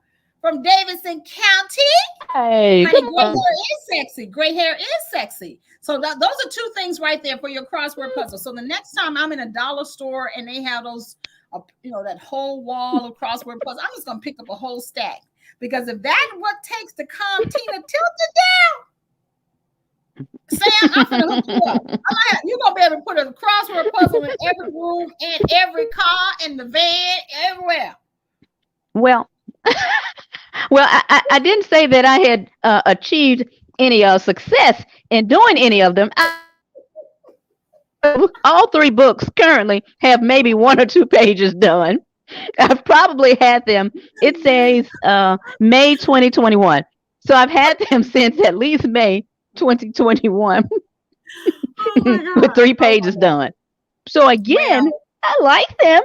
from Davidson County. Hey, honey, gray hair is sexy. Gray hair is sexy. So those are two things right there for your crossword puzzle. So the next time I'm in a dollar store and they have those, that whole wall of crossword puzzles, I'm just going to pick up a whole stack. Because if that's what takes to calm Tina Tilton down, Sam, I'm going to hook you up. You're going to be able to put a crossword puzzle in every room, in every car, in the van, everywhere. Well, I didn't say that I had achieved any success in doing any of them. All 3 books currently have maybe 1 or 2 pages done. I've probably had them. It says May 2021. So I've had them since at least May 2021 with 3 pages done. So again, I like them,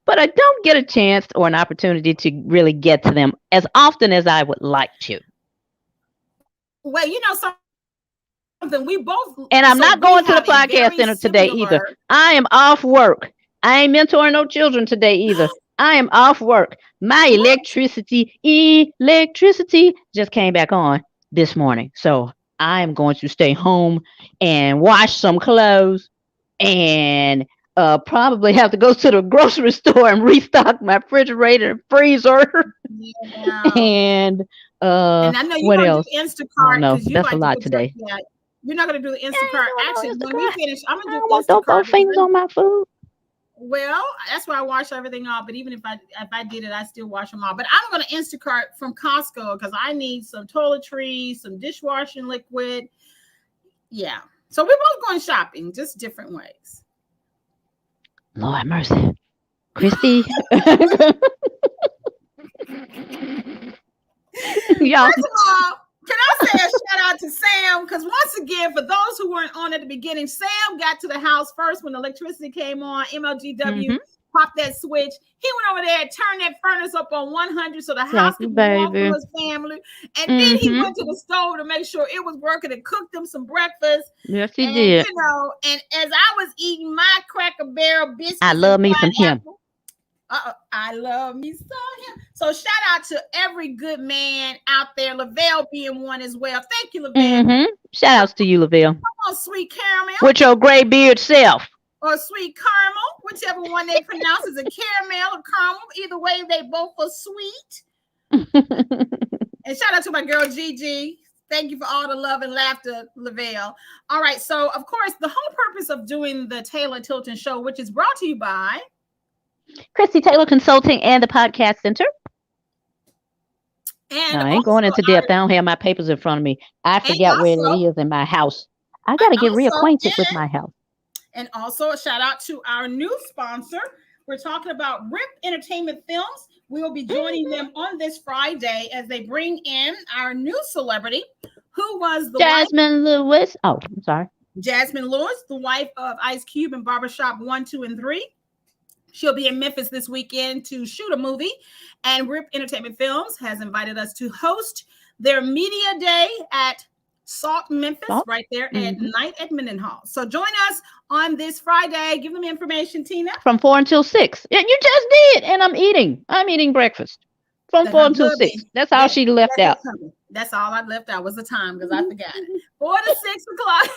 but I don't get a chance or an opportunity to really get to them as often as I would like to. Well, something we both. And I'm not going to the podcast center today either. I am off work. I ain't mentoring no children today either. I am off work. My electricity just came back on this morning. So I am going to stay home and wash some clothes and probably have to go to the grocery store and restock my refrigerator and freezer and And I know you're What gonna else? do Oh Instacart no, because you that's a like to lot get your today. You're not gonna do the Yeah, I Instacart. ain't doing Actually, no when we Instacart. finish, I'm I gonna do don't want those Instacart because things on my food. well, that's why I wash everything off. But even if I did it, I still wash them off. But I'm gonna Instacart from Costco because I need some toiletries, some dishwashing liquid. Yeah. So we're both going shopping, just different ways. Lord mercy, Christy. Y'all. First of all, can I say a shout out to Sam? Because once again, for those who weren't on at the beginning, Sam got to the house first when electricity came on. MLGW popped that switch. He went over there and turned that furnace up on 100 so the house could be warm for his family. And then he went to the stove to make sure it was working and cooked them some breakfast. Yes, he and, did. You know, and as I was eating my Cracker Barrel biscuits, I love me some him. I love me some him. So shout out to every good man out there. Lavelle being one as well. Thank you, Lavelle. Shout outs to you, Lavelle. Come on, sweet caramel. With your gray beard self. Or sweet caramel, whichever one they pronounce is a caramel or caramel. Either way, they both are sweet. And shout out to my girl Gigi. Thank you for all the love and laughter, Lavelle. All right. So, of course, the whole purpose of doing the Taylor Tilton Show, which is brought to you by Christie Taylor Consulting and the Podcast Center. And I ain't going into depth. I don't have my papers in front of me. I forget where it is in my house. I got to get reacquainted with my house. And also a shout out to our new sponsor. We're talking about Rip Entertainment Films. We will be joining them on this Friday as they bring in our new celebrity, who was the Jasmine Lewis. Oh, I'm sorry. Jasmine Lewis, the wife of Ice Cube in Barbershop 1, 2, and 3. She'll be in Memphis this weekend to shoot a movie, and Rip Entertainment Films has invited us to host their media day at Salt Memphis, right there at night at Mendenhall. So join us on this Friday. Give them information, Tina. From 4 until 6. Yeah, you just did, and I'm eating breakfast from 4 until 6. That's all she left out. That's all I left out was the time because I forgot it. 4 to 6 o'clock.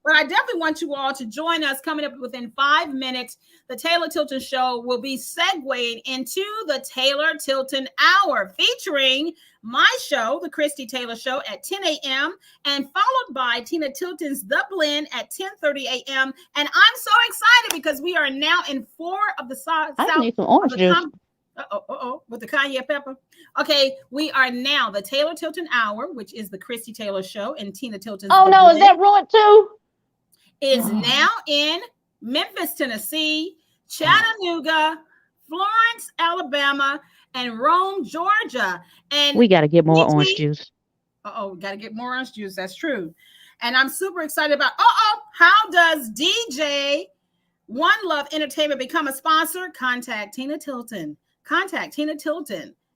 But I definitely want you all to join us coming up within 5 minutes. The Taylor Tilton Show will be segued into the Taylor Tilton Hour, featuring my show, The Christie Taylor Show, at 10 a.m. and followed by Tina Tilton's The Blend at 10:30 a.m. And I'm so excited because we are now in 4 of the South. I need some orange juice. With the cayenne pepper. Okay, we are now the Taylor Tilton Hour, which is the Christie Taylor Show, and Tina Tilton's. Oh no, is that ruined too? Is now in Memphis, Tennessee, Chattanooga, Florence, Alabama, and Rome, Georgia. And we got to get more orange juice. We got to get more orange juice. That's true. And I'm super excited about. How does DJ One Love Entertainment become a sponsor? Contact Tina Tilton.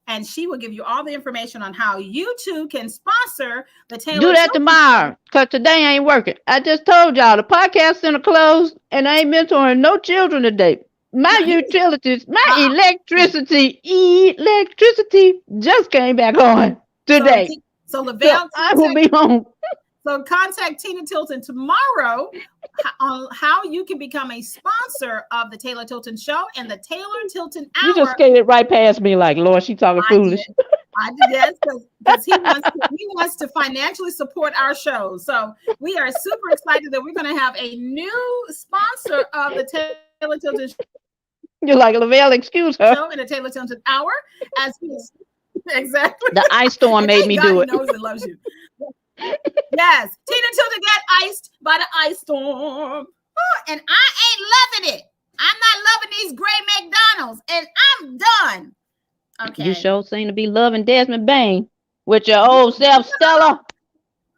And she will give you all the information on how you too can sponsor the Taylor. Do that tomorrow, because today I ain't working. I just told y'all the podcast center closed, and I ain't mentoring no children today. My utilities, my electricity just came back on today. So Lavelle, I will be home. So contact Tina Tilton tomorrow on how you can become a sponsor of the Taylor Tilton Show and the Taylor Tilton Hour. You just skated right past me like, Lord, she talking foolish. I did, yes, because he wants to financially support our show. So we are super excited that we're going to have a new sponsor of the Taylor Tilton Show. You're like, Lavelle, excuse her. Show and the Taylor Tilton Hour. Exactly. The ice storm made me do it. Knows and loves you. Yes, Tina Tilton got iced by the ice storm. And I ain't loving it. I'm not loving these gray McDonald's, and I'm done. Okay. You sure seem to be loving Desmond Bain with your old self, Stella.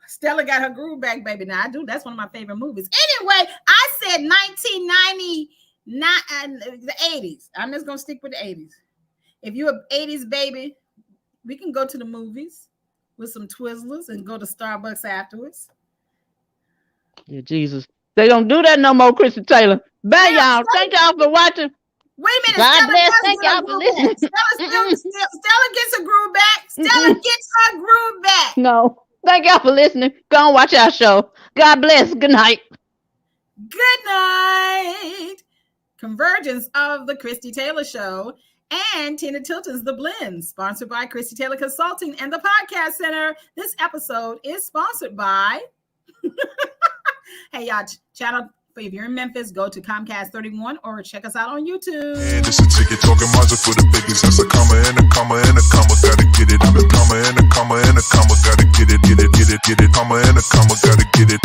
Stella got her groove back, baby. Now I do. That's one of my favorite movies. Anyway, I said 1999 and the 80s. I'm just gonna stick with the 80s. If you're an 80s baby, we can go to the movies with some Twizzlers and go to Starbucks afterwards. Yeah, Jesus. They don't do that no more, Christie Taylor. Bye, y'all. Thank y'all for watching. Wait a minute. God Stella bless. Thank y'all for listening. Stella gets a groove back. Stella gets her groove back. No. Thank y'all for listening. Go and watch our show. God bless. Good night. Good night. Convergence of the Christie Taylor Show. And Tina Tilton's The Blend, sponsored by Christie Taylor Consulting and the Podcast Center. This episode is sponsored by... Hey, y'all, channel... If you're in Memphis, go to Comcast 31 or check us out on YouTube. And it's a ticket talking Mazda for the biggest. That's a comma and a comma and a comma. Gotta get it. I'm a comma and a comma and a comma. Gotta get it, get it, get it, get it. Comma and a comma. Gotta get it.